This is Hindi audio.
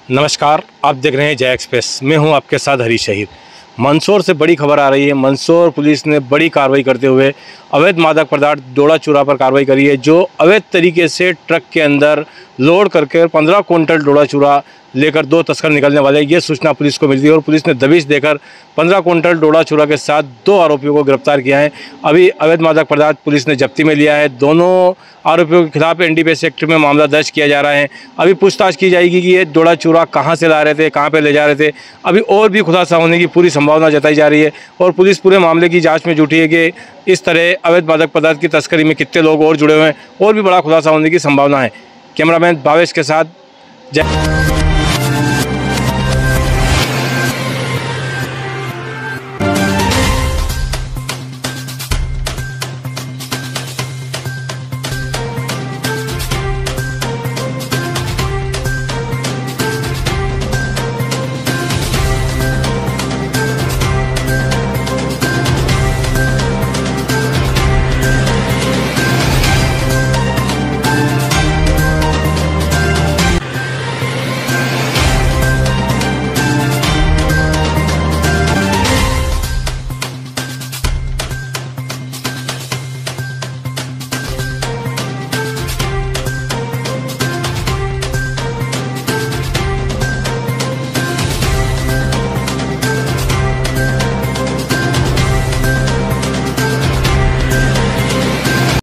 नमस्कार, आप देख रहे हैं जय एक्सप्रेस। मैं हूं आपके साथ हरी शहीद। मंदसौर से बड़ी खबर आ रही है। मंदसौर पुलिस ने बड़ी कार्रवाई करते हुए अवैध मादक पदार्थ डोडा चूरा पर कार्रवाई करी है, जो अवैध तरीके से ट्रक के अंदर लोड करके 15 क्विंटल डोडा चूरा लेकर 2 तस्कर निकलने वाले, ये सूचना पुलिस को मिलती है और पुलिस ने दबिश देकर 15 क्विंटल डोडा चूरा के साथ 2 आरोपियों को गिरफ्तार किया है। अभी अवैध मादक पदार्थ पुलिस ने जब्ती में लिया है। दोनों आरोपियों के खिलाफ एनडीपीएस एक्ट में मामला दर्ज किया जा रहा है। अभी पूछताछ की जाएगी कि ये डोडा चूरा कहाँ से ला रहे थे, कहाँ पे ले जा रहे थे। अभी और भी खुलासा होने की पूरी संभावना जताई जा रही है और पुलिस पूरे मामले की जांच में जुटी है कि इस तरह अवैध मादक पदार्थ की तस्करी में कितने लोग और जुड़े हुए हैं और भी बड़ा खुलासा होने की संभावना है। कैमरामैन भावेश के साथ जय।